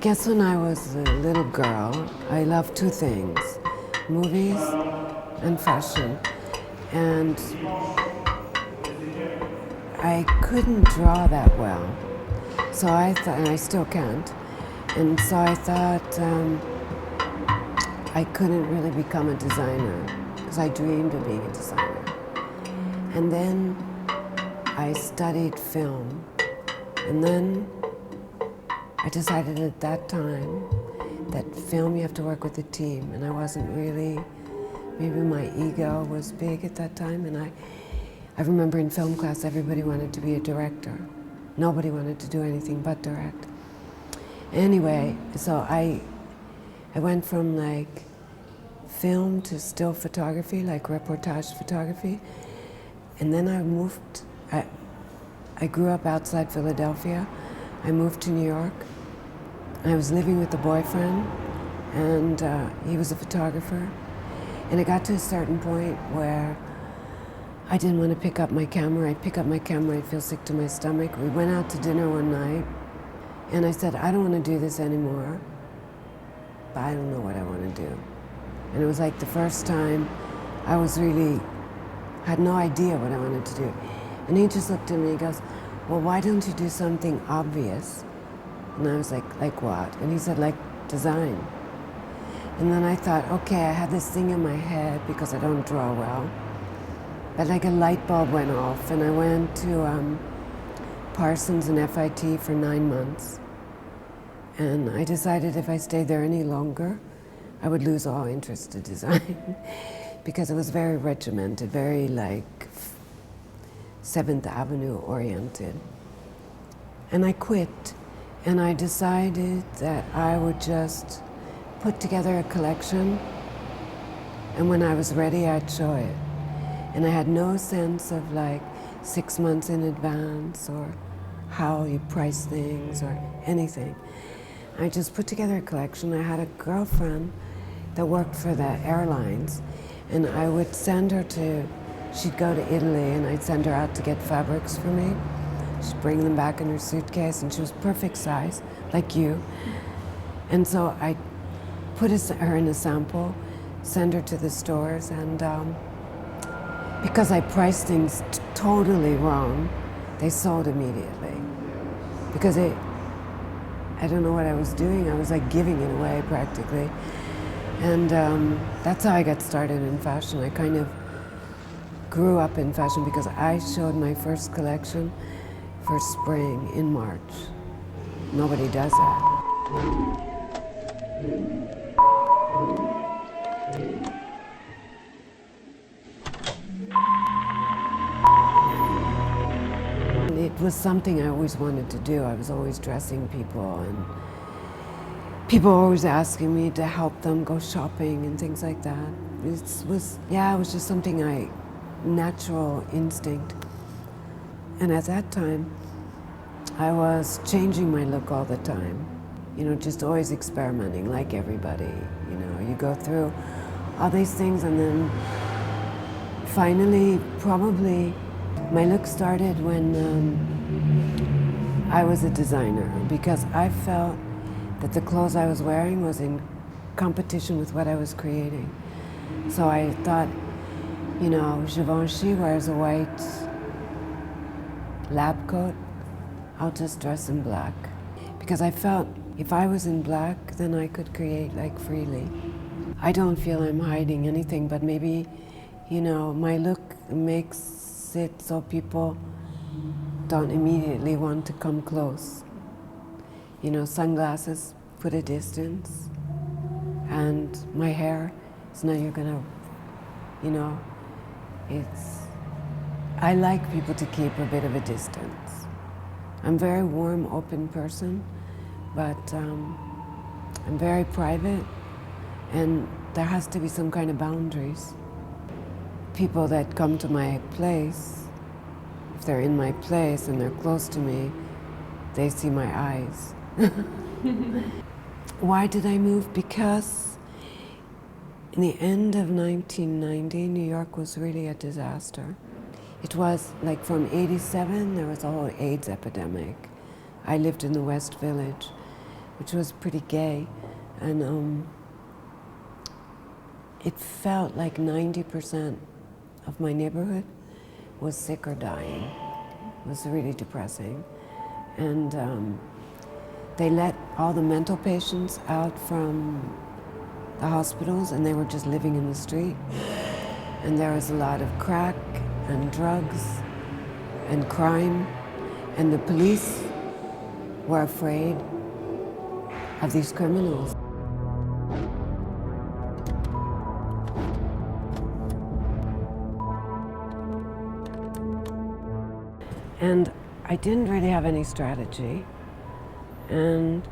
guess when I was a little girl, I loved two things, movies and fashion. And I couldn't draw that well. So I thought, and I still can't. And so I thought I couldn't really become a designer because I dreamed of being a designer. And then I studied film. And then I decided at that time that film you have to work with a team, and I wasn't really, maybe my ego was big at that time, and I remember in film class everybody wanted to be a director. Nobody wanted to do anything but direct. Anyway, so I went from like film to still photography, like reportage photography, and then I moved, I grew up outside Philadelphia. I moved to New York. I was living with a boyfriend, and he was a photographer. And it got to a certain point where I didn't want to pick up my camera. I'd pick up my camera, I'd feel sick to my stomach. We went out to dinner one night, and I said, I don't want to do this anymore, but I don't know what I want to do. And it was like the first time I was really, had no idea what I wanted to do. And he just looked at me and goes, well, why don't you do something obvious? And I was like what? And he said, like design. And then I thought, okay, I had this thing in my head because I don't draw well. But like a light bulb went off, and I went to Parsons and FIT for 9 months. And I decided if I stayed there any longer, I would lose all interest in design because it was very regimented, very like 7th Avenue oriented. And I quit, and I decided that I would just put together a collection, and when I was ready, I'd show it. And I had no sense of like 6 months in advance or how you price things or anything. I just put together a collection. I had a girlfriend that worked for the airlines, and I would send her to, she'd go to Italy, and I'd send her out to get fabrics for me. She'd bring them back in her suitcase, and she was perfect size, like you. And so I put her in a sample, send her to the stores, and because I priced things totally wrong, they sold immediately. Because I don't know what I was doing. I was like giving it away practically. And that's how I got started in fashion. I kind of grew up in fashion because I showed my first collection for spring in March. Nobody does that. It was something I always wanted to do. I was always dressing people, and people were always asking me to help them go shopping and things like that. It was just something natural instinct. And at that time, I was changing my look all the time. You know, just always experimenting like everybody. You know, you go through all these things, and then finally, probably, my look started when I was a designer, because I felt that the clothes I was wearing was in competition with what I was creating. So I thought, you know, Givenchy wears a white lab coat, I'll just dress in black. Because I felt if I was in black, then I could create like freely. I don't feel I'm hiding anything, but maybe, you know, my look makes it so people don't immediately want to come close. You know, sunglasses put a distance, and my hair, so now you're gonna, you know, I like people to keep a bit of a distance. I'm a very warm, open person, but I'm very private, and there has to be some kind of boundaries. People that come to my place, if they're in my place and they're close to me, they see my eyes. Why did I move? Because in the end of 1990, New York was really a disaster. It was like from '87, there was a whole AIDS epidemic. I lived in the West Village. which was pretty gay. And it felt like 90% of my neighborhood was sick or dying. It was really depressing. And they let all the mental patients out from the hospitals, and they were just living in the street. And there was a lot of crack and drugs and crime, and the police were afraid of these criminals. And I didn't really have any strategy, and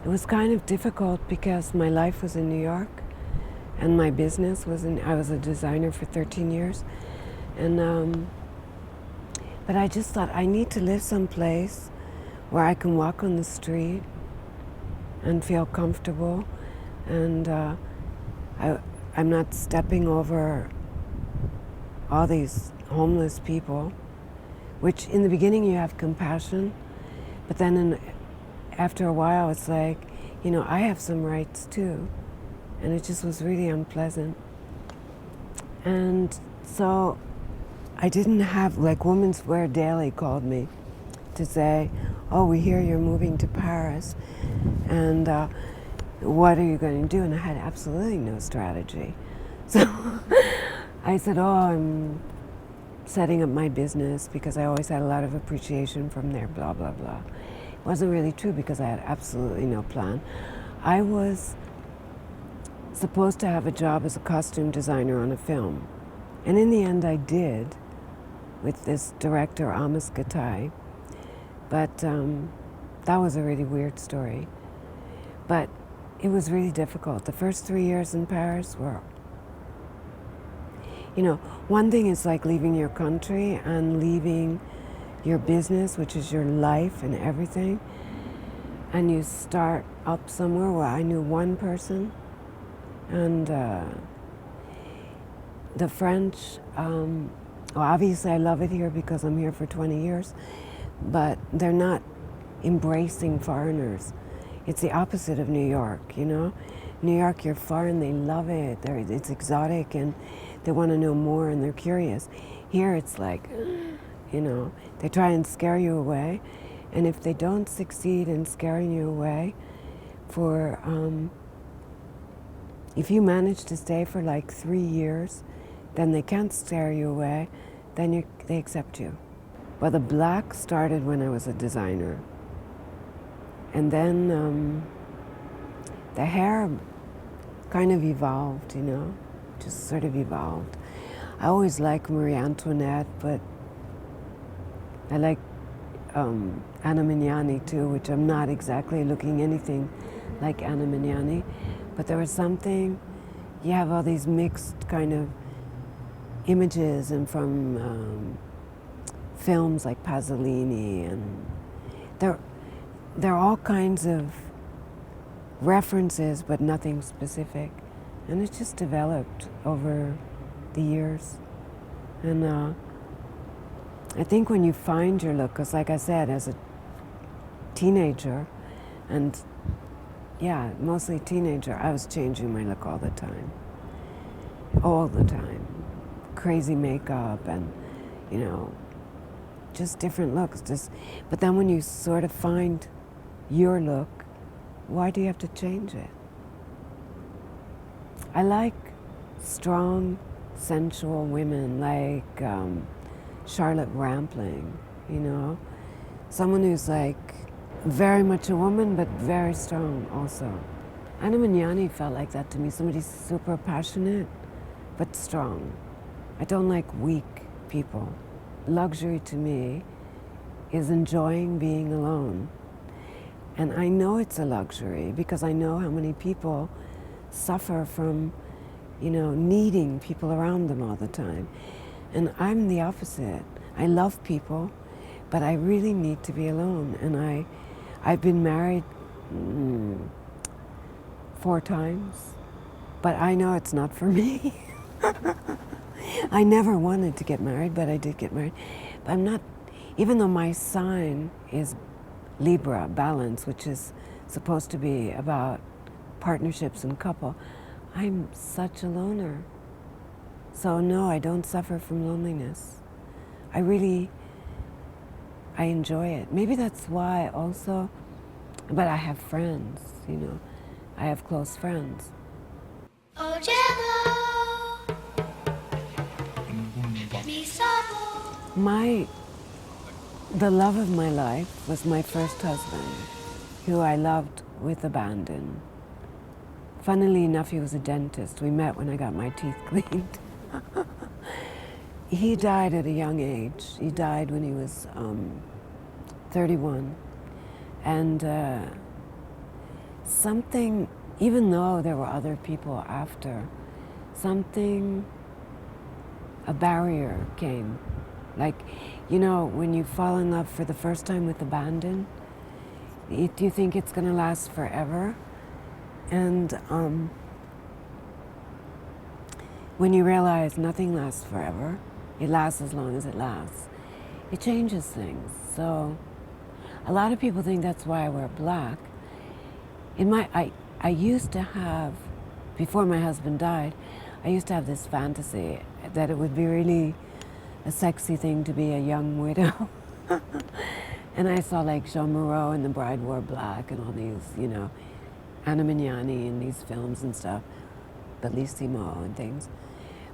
it was kind of difficult because my life was in New York and my business was I was a designer for 13 years. And but I just thought, I need to live someplace where I can walk on the street and feel comfortable, and I'm not stepping over all these homeless people, which in the beginning you have compassion, but then after a while it's like, you know, I have some rights too. And it just was really unpleasant. And so I didn't have, like, Women's Wear Daily called me to say, oh, we hear you're moving to Paris, and what are you going to do? And I had absolutely no strategy. So I said, oh, I'm setting up my business because I always had a lot of appreciation from there, blah, blah, blah. It wasn't really true because I had absolutely no plan. I was supposed to have a job as a costume designer on a film. And in the end I did, with this director, Amos Gatai. But that was a really weird story. But it was really difficult. The first 3 years in Paris were, you know, one thing is like leaving your country and leaving your business, which is your life and everything, and you start up somewhere where I knew one person. And the French, well, obviously I love it here because I'm here for 20 years, but they're not embracing foreigners. It's the opposite of New York, you know? New York, you're foreign, they love it. It's exotic and they want to know more and they're curious. Here it's like, you know, they try and scare you away. And if they don't succeed in scaring you away for, if you manage to stay for like 3 years, then they can't scare you away, then they accept you. Well, the black started when I was a designer. And then the hair kind of evolved, you know, just sort of evolved. I always liked Marie Antoinette, but I like Anna Mignani too, which I'm not exactly looking anything like Anna Mignani. But there was something, you have all these mixed kind of images and from films like Pasolini, and there are all kinds of references but nothing specific. And it just developed over the years. And I think when you find your look, because like I said, as a teenager, and yeah, mostly teenager, I was changing my look all the time. All the time. Crazy makeup and, you know, just different looks. But then when you sort of find your look, why do you have to change it? I like strong, sensual women, like Charlotte Rampling, you know? Someone who's like very much a woman, but very strong also. Anna Mignani felt like that to me, somebody super passionate, but strong. I don't like weak people. Luxury to me is enjoying being alone. And I know it's a luxury because I know how many people suffer from, you know, needing people around them all the time. And I'm the opposite. I love people, but I really need to be alone. And I've been married 4 times, but I know it's not for me. I never wanted to get married, but I did get married. But I'm not, even though my sign is Libra, balance, which is supposed to be about partnerships and couple. I'm such a loner. So no, I don't suffer from loneliness. I enjoy it. Maybe that's why also, but I have friends, you know. I have close friends. The love of my life was my first husband, who I loved with abandon. Funnily enough, he was a dentist. We met when I got my teeth cleaned. He died at a young age. He died when he was 31. And something, even though there were other people after, a barrier came. Like, you know, when you fall in love for the first time with abandon, you think it's going to last forever. And when you realize nothing lasts forever, it lasts as long as it lasts, it changes things. So a lot of people think that's why I wear black. I used to have, before my husband died, I used to have this fantasy that it would be really a sexy thing to be a young widow. And I saw like Jean Moreau and The Bride Wore Black and all these, you know, Anna Mignani in these films and stuff, Bellissimo and things.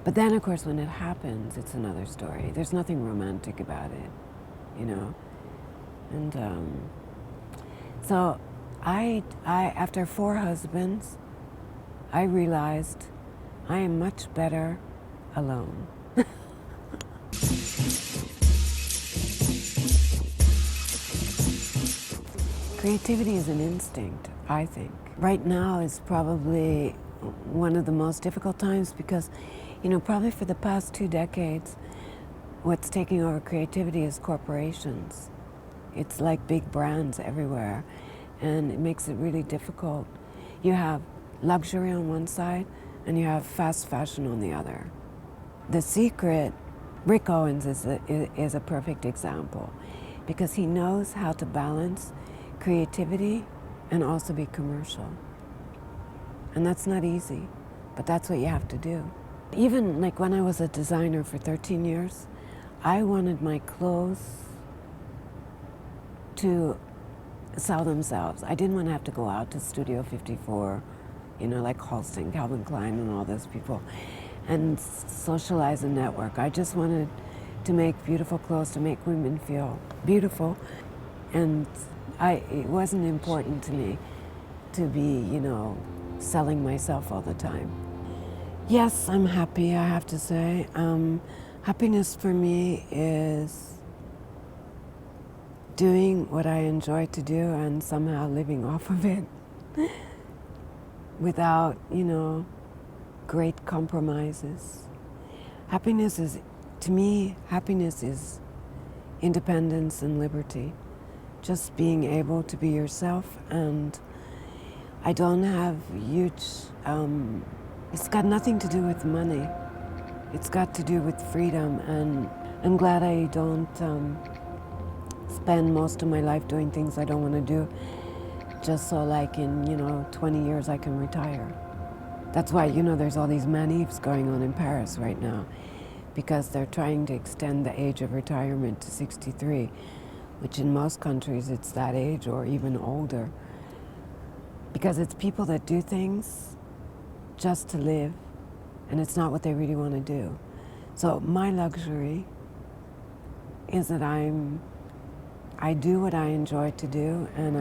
But then, of course, when it happens, it's another story. There's nothing romantic about it, you know. And so I, after 4 husbands, I realized I am much better alone. Creativity is an instinct, I think. Right now is probably one of the most difficult times because, you know, probably for the past 2 decades, what's taking over creativity is corporations. It's like big brands everywhere, and it makes it really difficult. You have luxury on one side, and you have fast fashion on the other. The secret, Rick Owens is a perfect example, because he knows how to balance creativity and also be commercial. And that's not easy, but that's what you have to do. Even like when I was a designer for 13 years, I wanted my clothes to sell themselves. I didn't want to have to go out to Studio 54, you know, like Halston, Calvin Klein and all those people, and socialize and network. I just wanted to make beautiful clothes, to make women feel beautiful. And it wasn't important to me to be, you know, selling myself all the time. Yes, I'm happy, I have to say. Happiness for me is doing what I enjoy to do and somehow living off of it without, you know, great compromises. Happiness is, to me, happiness is independence and liberty. Just being able to be yourself, and I don't have huge, it's got nothing to do with money. It's got to do with freedom, and I'm glad I don't spend most of my life doing things I don't want to do, just so like in, you know, 20 years I can retire. That's why, you know, there's all these manifs going on in Paris right now, because they're trying to extend the age of retirement to 63. Which in most countries it's that age or even older. Because it's people that do things just to live, and it's not what they really want to do. So my luxury is that I do what I enjoy to do, and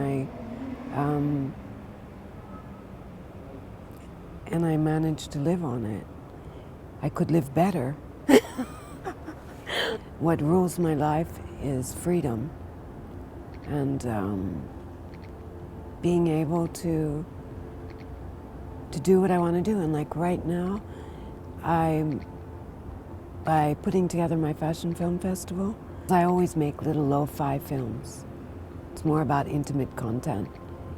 I manage to live on it. I could live better. What rules my life is freedom. And being able to do what I want to do. And like right now, by putting together my fashion film festival, I always make little lo-fi films. It's more about intimate content.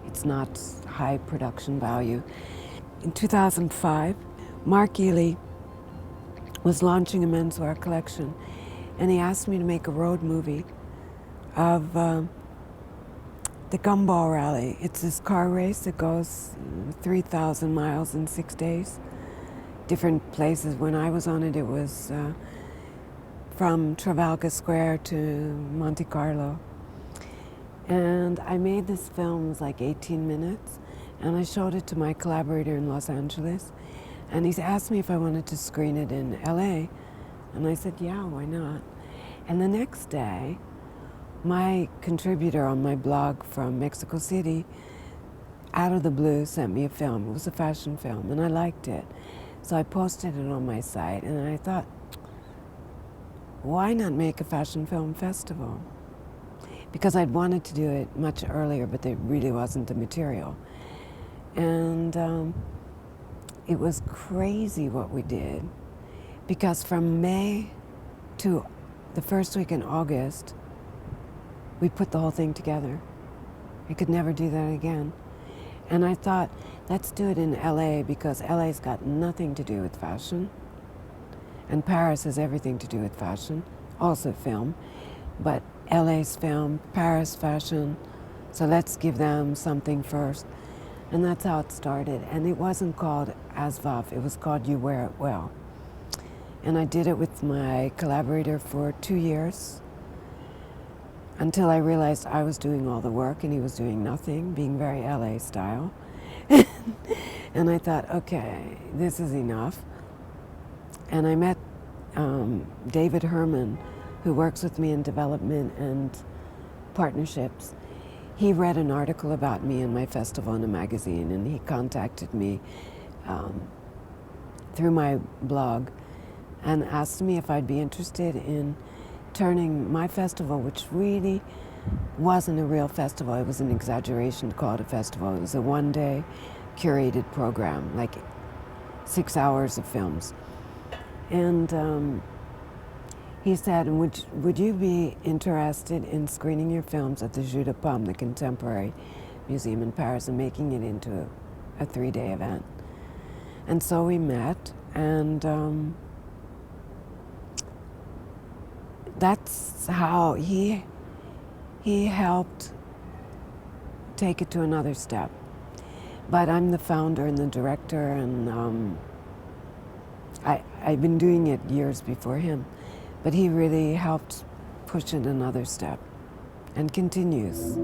It's not high production value. In 2005, Mark Ely was launching a menswear collection, and he asked me to make a road movie of the Gumball Rally. It's this car race that goes 3,000 miles in 6 days. Different places. When I was on it, it was from Trafalgar Square to Monte Carlo. And I made this film, it was like 18 minutes, and I showed it to my collaborator in Los Angeles. And he's asked me if I wanted to screen it in LA. And I said, yeah, why not? And the next day, my contributor on my blog from Mexico City, out of the blue, sent me a film. It was a fashion film, and I liked it. So I posted it on my site, and I thought, why not make a fashion film festival? Because I'd wanted to do it much earlier, but there really wasn't the material. And it was crazy what we did, because from May to the first week in August, we put the whole thing together. I could never do that again. And I thought, let's do it in LA, because LA's got nothing to do with fashion. And Paris has everything to do with fashion, also film. But LA's film, Paris fashion, so let's give them something first. And that's how it started. And it wasn't called ASVOF, it was called You Wear It Well. And I did it with my collaborator for 2 years, until I realized I was doing all the work and he was doing nothing, being very LA style. And I thought, okay, this is enough. And I met David Herman, who works with me in development and partnerships. He read an article about me in my festival in a magazine, and he contacted me through my blog and asked me if I'd be interested in turning my festival, which really wasn't a real festival, it was an exaggeration to call it a festival. It was a one-day curated program, like 6 hours of films. And he said, would you be interested in screening your films at the Jeu de Paume, the Contemporary Museum in Paris, and making it into a 3-day event? And so we met, and that's how he helped take it to another step. But I'm the founder and the director, and I've been doing it years before him. But he really helped push it another step, and continues.